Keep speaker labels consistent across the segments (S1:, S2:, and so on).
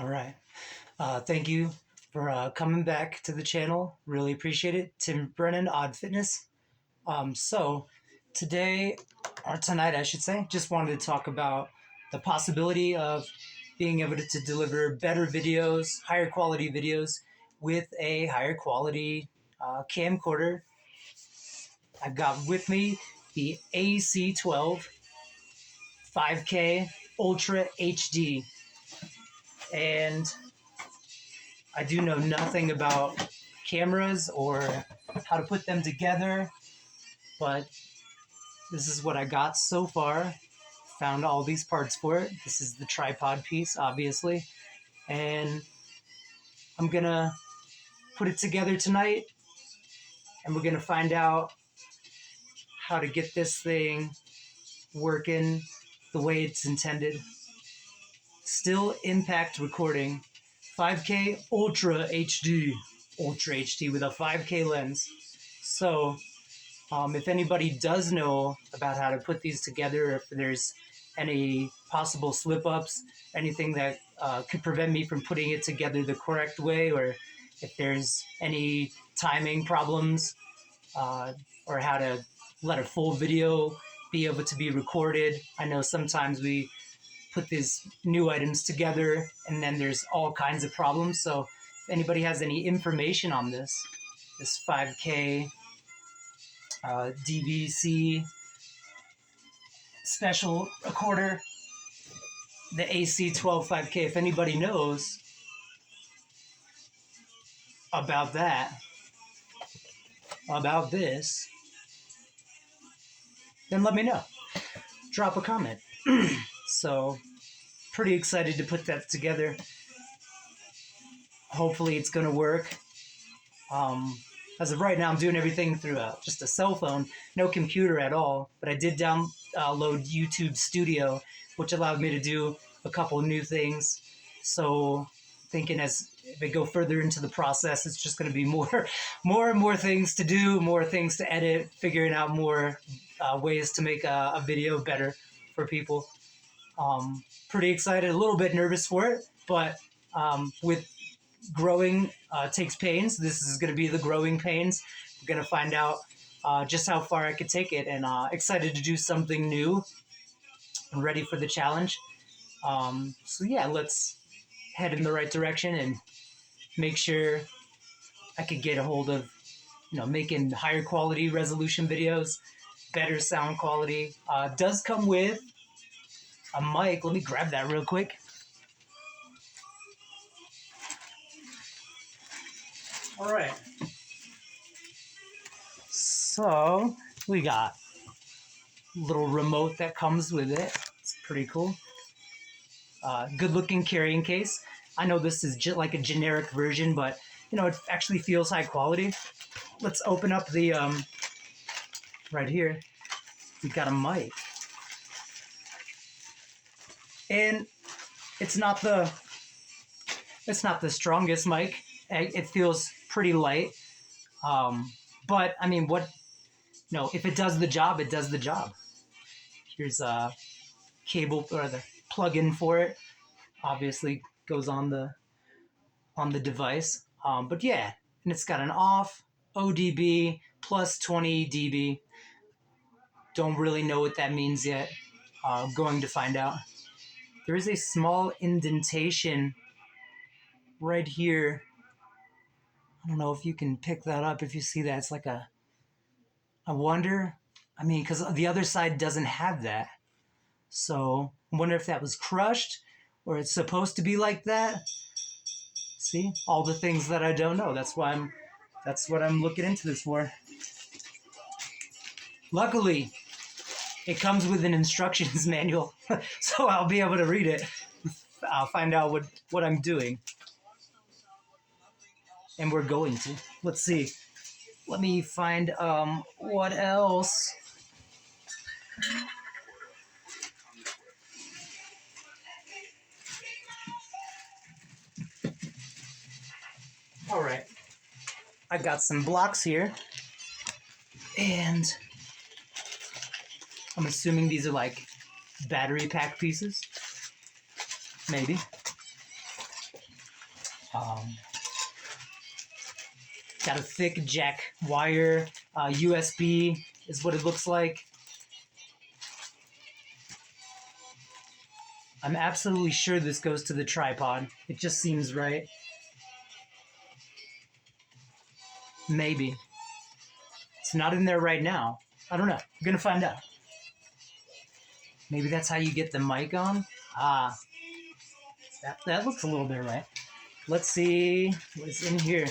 S1: All right. Thank you for coming back to the channel. Really appreciate it. Tim Brennan, Odd Fitness. So today, or tonight, I should say, just wanted to talk about the possibility of being able to deliver better videos, higher quality videos with a higher quality camcorder. I've got with me the AC12 5K Ultra HD, and I do know nothing about cameras or how to put them together, but this is what I got so far. Found all these parts for it. This is the tripod piece, obviously, and I'm gonna put it together tonight, and we're gonna find out how to get this thing working the way it's intended. Still impact recording, 5K Ultra HD, Ultra HD with a 5K lens. So if anybody does know about how to put these together, if there's any possible slip-ups, anything that could prevent me from putting it together the correct way, or if there's any timing problems, or how to let a full video be able to be recorded. I know sometimes we put these new items together and then there's all kinds of problems. So if anybody has any information on this 5K DVC special recorder, the AC12 5K, if anybody knows about that, about this, then let me know. Drop a comment. So, pretty excited to put that together. Hopefully it's going to work. As of right now, I'm doing everything through just a cell phone, no computer at all. But I did download YouTube Studio, which allowed me to do a couple new things. So, thinking as I go further into the process, it's just going to be more and more things to do, more things to edit, figuring out more ways to make a video better for people. Pretty excited, a little bit nervous for it, but with growing takes pains. This is going to be the growing pains. We're going to find out just how far I could take it, and excited to do something new. I'm ready for the challenge. So yeah, let's head in the right direction and make sure I could get a hold of, making higher quality resolution videos, better sound quality. Does come with a mic. Let me grab that real quick. All right. So we got a little remote that comes with it. It's pretty cool. Good looking carrying case. I know this is like a generic version, but it actually feels high quality. Let's open up the right here. We got a mic, and it's not the strongest mic. It feels pretty light, but I mean, if it does the job, it does the job. Here's a cable, or the plug-in for it. Obviously goes on the device. But yeah, and it's got an off, ODB, plus 20 dB. Don't really know what that means yet. Going to find out. There is a small indentation right here. I don't know if you can pick that up. If you see that, it's like I wonder, because the other side doesn't have that. So I wonder if that was crushed, or it's supposed to be like that. See, all the things that I don't know. That's what I'm looking into this for. Luckily, it comes with an instructions manual, so I'll be able to read it. I'll find out what I'm doing. And we're going to. Let's see. Let me find what else. All right. I got some blocks here, and I'm assuming these are like battery pack pieces. Maybe. Um, got a thick jack wire, USB is what it looks like. I'm absolutely sure this goes to the tripod. It just seems right. Maybe. It's not in there right now. I don't know. I'm gonna find out. Maybe that's how you get the mic on. Ah, that looks a little bit right. Let's see what's in here.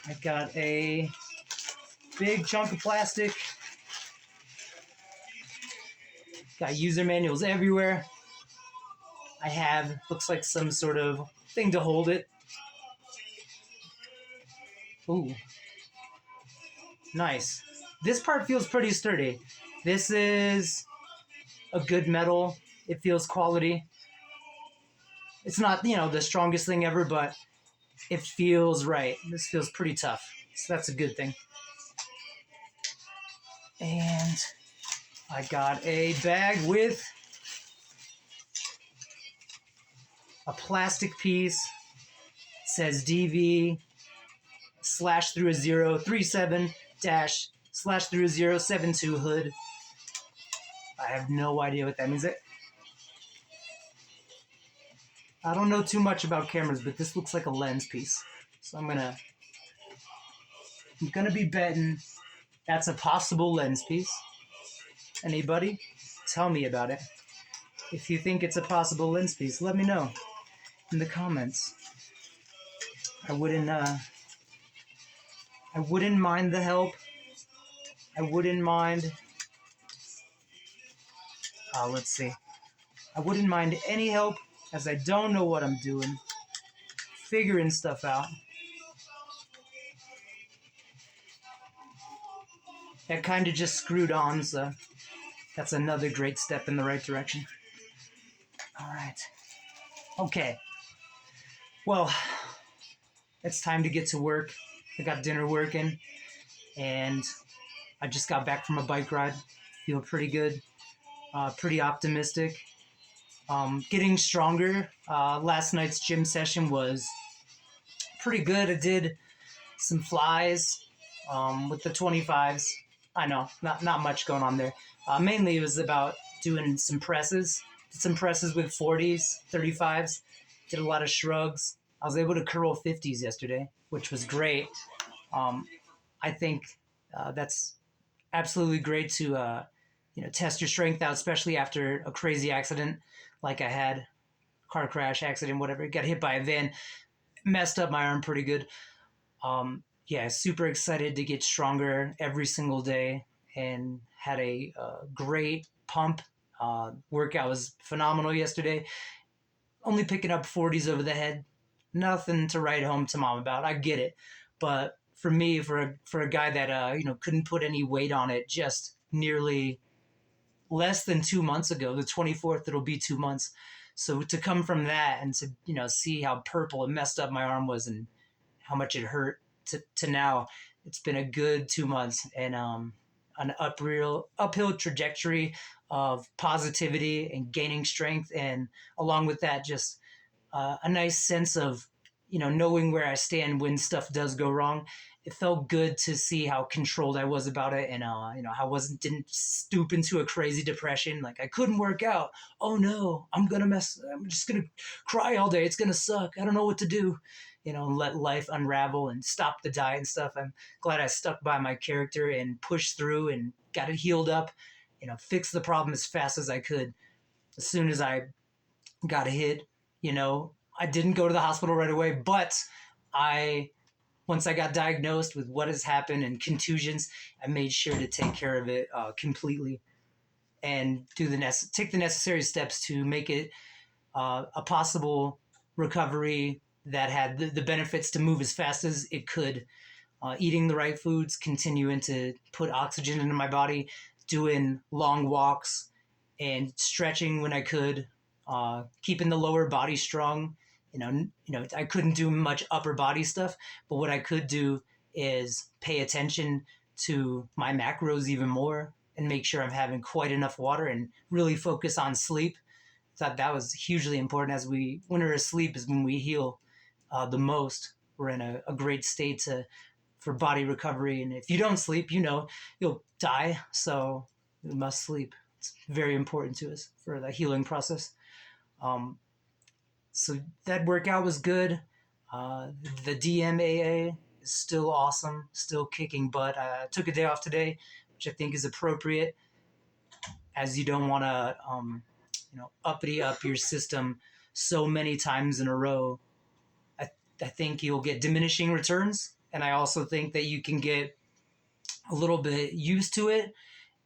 S1: I got a big chunk of plastic. Got user manuals everywhere. I have, looks like some sort of thing to hold it. Ooh. Nice. This part feels pretty sturdy. This is a good metal. It feels quality. It's not, the strongest thing ever, but it feels right. This feels pretty tough. So that's a good thing. And I got a bag with a plastic piece. It says DV slash through a 037 dash slash through a 072 hood. I have no idea what that means. I don't know too much about cameras, but this looks like a lens piece. So I'm gonna be betting that's a possible lens piece. Anybody? Tell me about it. If you think it's a possible lens piece, let me know in the comments. I wouldn't mind the help. I wouldn't mind. Let's see. I wouldn't mind any help, as I don't know what I'm doing. Figuring stuff out. That kind of just screwed on, so that's another great step in the right direction. All right. Okay. Well, it's time to get to work. I got dinner working, and I just got back from a bike ride. Feel pretty good. Pretty optimistic. Getting stronger. Last night's gym session was pretty good. I did some flies with the 25s. I know, not much going on there. Mainly it was about doing some presses. Did some presses with 40s, 35s. Did a lot of shrugs. I was able to curl 50s yesterday, which was great. I think that's absolutely great to test your strength out, especially after a crazy accident like I had, car crash, accident, whatever. Got hit by a van, messed up my arm pretty good. Yeah, super excited to get stronger every single day, and had a great pump. Workout was phenomenal yesterday. Only picking up 40s over the head. Nothing to write home to mom about. I get it. But for me, for a guy that couldn't put any weight on it just nearly less than 2 months ago, the 24th, it'll be 2 months. So to come from that and to see how purple and messed up my arm was and how much it hurt to now, it's been a good 2 months, and an uphill trajectory of positivity and gaining strength, and along with that, just a nice sense of knowing where I stand when stuff does go wrong. It felt good to see how controlled I was about it, and how I didn't stoop into a crazy depression. Like, I couldn't work out. Oh no, I'm just gonna cry all day. It's gonna suck. I don't know what to do. And let life unravel and stop the diet and stuff. I'm glad I stuck by my character and pushed through and got it healed up. Fixed the problem as fast as I could. As soon as I got hit, I didn't go to the hospital right away, but once I got diagnosed with what has happened and contusions, I made sure to take care of it completely, and take the necessary steps to make it a possible recovery that had the benefits to move as fast as it could. Eating the right foods, continuing to put oxygen into my body, doing long walks, and stretching when I could, keeping the lower body strong. I couldn't do much upper body stuff, but what I could do is pay attention to my macros even more and make sure I'm having quite enough water and really focus on sleep. thought that was hugely important. As when we're asleep is when we heal the most. We're in a great state for body recovery, and if you don't sleep, you'll die. So we must sleep. It's very important to us for the healing process. Um, so that workout was good. Uh, the DMAA is still awesome, still kicking butt. I took a day off today, which I think is appropriate, as you don't want to, uppity up your system so many times in a row. I, I think you'll get diminishing returns, and I also think that you can get a little bit used to it,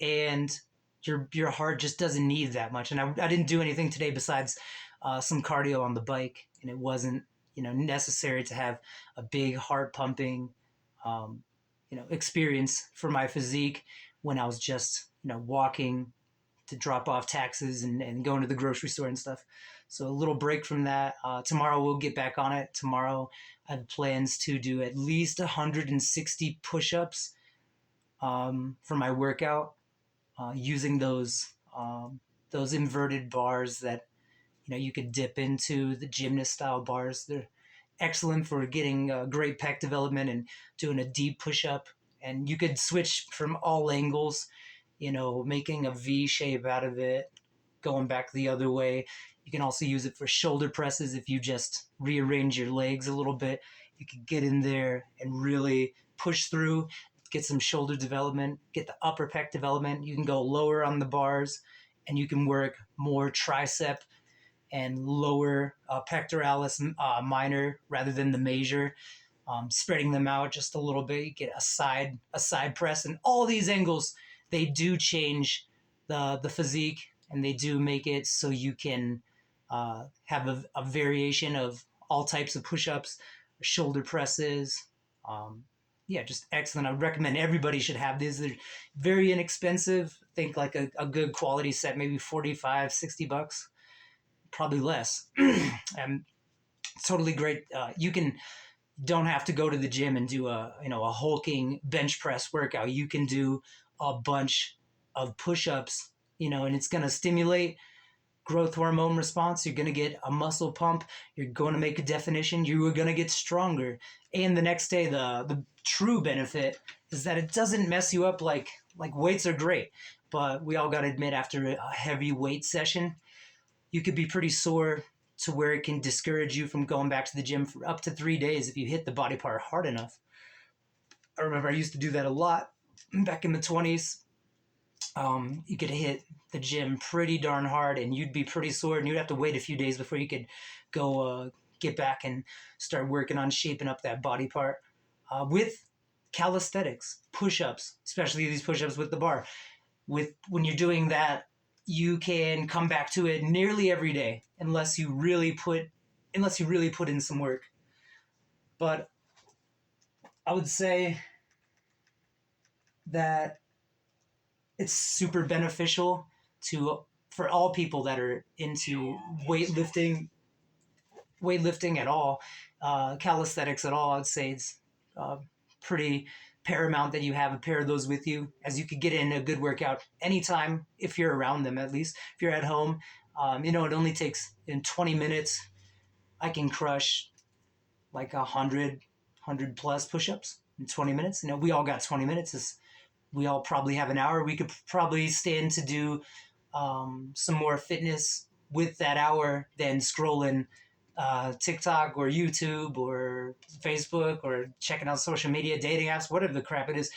S1: and your heart just doesn't need that much. And I didn't do anything today besides some cardio on the bike, and it wasn't necessary to have a big heart pumping um, experience for my physique when I was just walking to drop off taxes and going to the grocery store and stuff. So a little break from that. Tomorrow we'll get back on it. Tomorrow I have plans to do at least 160 push-ups for my workout, using those inverted bars that you could dip into, the gymnast style bars. They're excellent for getting great pec development and doing a deep push up. And you could switch from all angles, making a V shape out of it, going back the other way. You can also use it for shoulder presses. If you just rearrange your legs a little bit, you could get in there and really push through, get some shoulder development, get the upper pec development. You can go lower on the bars, and you can work more tricep and lower pectoralis minor rather than the major, spreading them out just a little bit. You get a side press, and all these angles, they do change the physique, and they do make it so you can have a variation of all types of push-ups, shoulder presses. Yeah, just excellent. I recommend everybody should have these. They're very inexpensive. I think like a good quality set, maybe 45, 60 bucks, probably less. And totally great. Don't have to go to the gym and do a hulking bench press workout. You can do a bunch of push-ups, and it's going to stimulate growth hormone response. You're going to get a muscle pump. You're going to make a definition. You are going to get stronger. And the next day, the true benefit is that it doesn't mess you up. Like weights are great, but we all got to admit, after a heavy weight session, you could be pretty sore, to where it can discourage you from going back to the gym for up to 3 days if you hit the body part hard enough. I remember I used to do that a lot back in the 20s. You could hit the gym pretty darn hard, and you'd be pretty sore, and you'd have to wait a few days before you could go get back and start working on shaping up that body part. With calisthenics, push-ups, especially these push-ups with the bar, when you're doing that, you can come back to it nearly every day, unless you really put in some work. But I would say that it's super beneficial for all people that are into weightlifting at all, calisthenics at all. I'd say it's pretty paramount that you have a pair of those with you, as you could get in a good workout anytime if you're around them. At least if you're at home, it only takes in 20 minutes. I can crush like 100 plus push-ups in 20 minutes. We all got 20 minutes. We all probably have an hour. We could probably stand to do some more fitness with that hour than scrolling TikTok or YouTube or Facebook or checking out social media, dating apps, whatever the crap it is.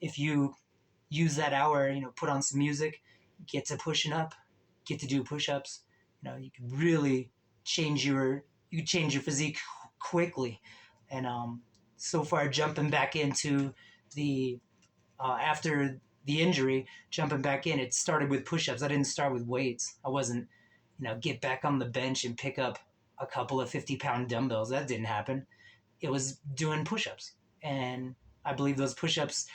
S1: If you use that hour, put on some music, get to pushing up, get to do push-ups, you can really change your physique quickly. And so far, jumping back into the after the injury, jumping back in, it started with push-ups. I didn't start with weights. I wasn't, get back on the bench and pick up a couple of 50-pound dumbbells. That didn't happen. It was doing push-ups. And I believe those push-ups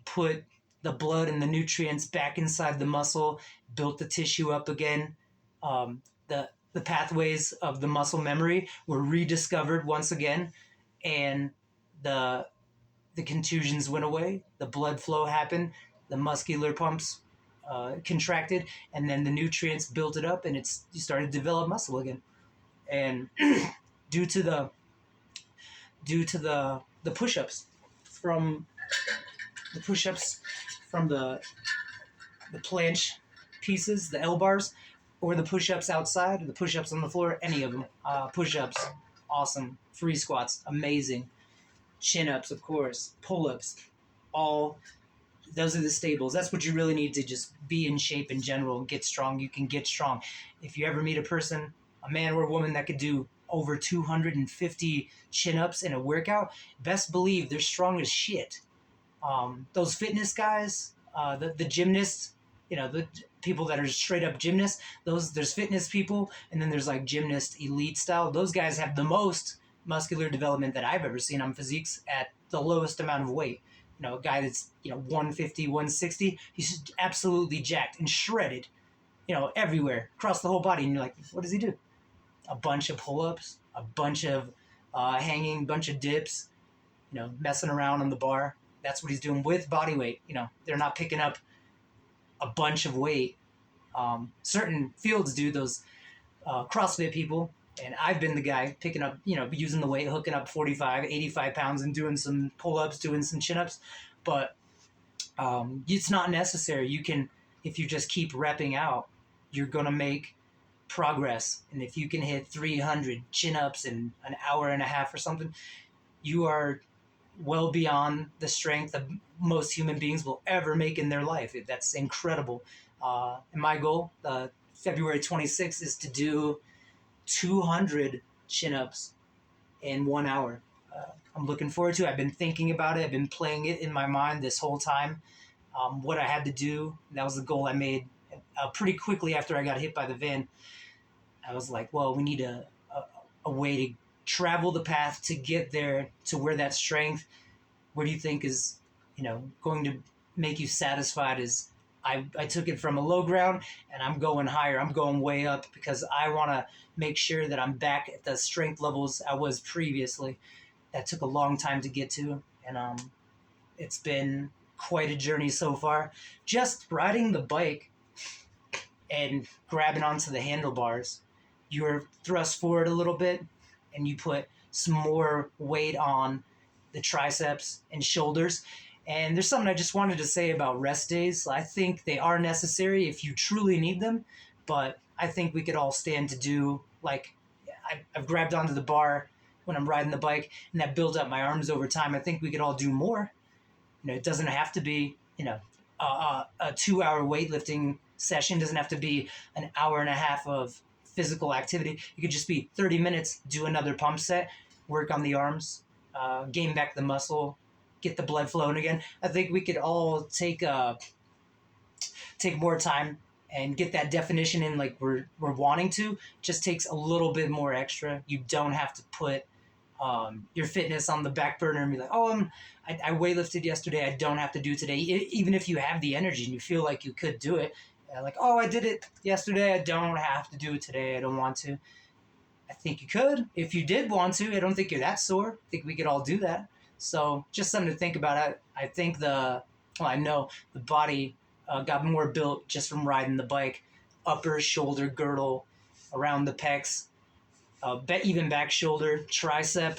S1: put the blood and the nutrients back inside the muscle, built the tissue up again. The pathways of the muscle memory were rediscovered once again, and the contusions went away, the blood flow happened, the muscular pumps contracted, and then the nutrients built it up, and you started to develop muscle again. And due to the push-ups from the planche pieces, the L bars, or the push-ups outside, or the push-ups on the floor, any of them. Push-ups, awesome. Free squats, amazing. Chin-ups, of course. Pull-ups, all. Those are the staples. That's what you really need to just be in shape in general and get strong. You can get strong. If you ever meet a person, a man or a woman that could do over 250 chin-ups in a workout, best believe they're strong as shit. Those fitness guys, the gymnasts, the people that are straight up gymnasts, there's fitness people, and then there's like gymnast elite style. Those guys have the most muscular development that I've ever seen on physiques at the lowest amount of weight. A guy that's 150, 160, he's absolutely jacked and shredded, everywhere across the whole body, and you're like, what does he do? A bunch of pull-ups, a bunch of hanging, bunch of dips, messing around on the bar. That's what he's doing with body weight. They're not picking up a bunch of weight. Certain fields do, those CrossFit people, and I've been the guy picking up, using the weight, hooking up 45, 85 pounds and doing some pull-ups, doing some chin-ups. But it's not necessary. You can, if you just keep repping out, you're going to make progress. And if you can hit 300 chin-ups in an hour and a half or something, you are well beyond the strength that most human beings will ever make in their life. That's incredible. And my goal, February 26th, is to do 200 chin-ups in 1 hour. I'm looking forward to it. I've been thinking about it. I've been playing it in my mind this whole time. What I had to do, that was the goal I made pretty quickly after I got hit by the van. I was like, well, we need a way to travel the path to get there to where that strength, where do you think is, going to make you satisfied? Is I took it from a low ground and I'm going higher. I'm going way up because I want to make sure that I'm back at the strength levels I was previously. That took a long time to get to, and it's been quite a journey so far. Just riding the bike and grabbing onto the handlebars, you're thrust forward a little bit and you put some more weight on the triceps and shoulders. And there's something I just wanted to say about rest days. I think they are necessary if you truly need them, but I think we could all stand to do, like, I've grabbed onto the bar when I'm riding the bike, and that builds up my arms over time. I think we could all do more. It doesn't have to be, a 2-hour weightlifting session. It doesn't have to be an hour and a half of physical activity. It could just be 30 minutes, do another pump set, work on the arms, gain back the muscle, get the blood flowing again. I think we could all take more time and get that definition in like we're wanting to. It just takes a little bit more extra. You don't have to put your fitness on the back burner and be like, oh, I weightlifted yesterday, I don't have to do today. Even if you have the energy and you feel like you could do it, like, oh, I did it yesterday, I don't have to do it today, I don't want to. I think you could. If you did want to, I don't think you're that sore. I think we could all do that. So just something to think about. I think I know the body got more built just from riding the bike. Upper shoulder girdle, around the pecs, even back shoulder, tricep,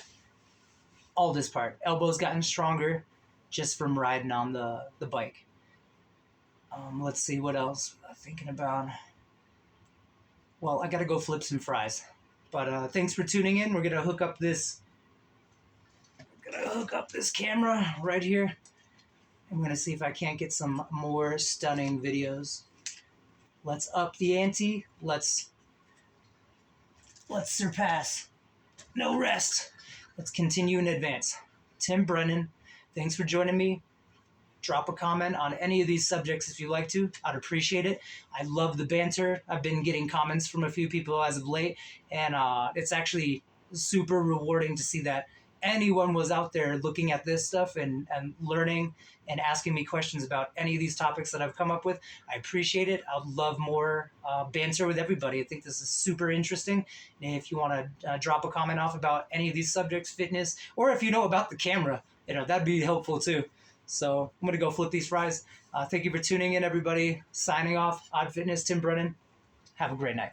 S1: all this part. Elbows gotten stronger just from riding on the bike. Let's see what else I'm thinking about. Well, I gotta go flip some fries. But thanks for tuning in. We're gonna hook up this camera right here. I'm gonna see if I can't get some more stunning videos. Let's up the ante. Let's surpass. No rest. Let's continue in advance. Tim Brennan, thanks for joining me. Drop a comment on any of these subjects if you like to. I'd appreciate it. I love the banter. I've been getting comments from a few people as of late, and it's actually super rewarding to see that anyone was out there looking at this stuff and learning and asking me questions about any of these topics that I've come up with. I appreciate it. I'd love more banter with everybody. I think this is super interesting. And if you want to drop a comment off about any of these subjects, fitness, or if you know about the camera, that'd be helpful too. So I'm gonna go flip these fries. Thank you for tuning in, everybody. Signing off. Odd Fitness, Tim Brennan. Have a great night.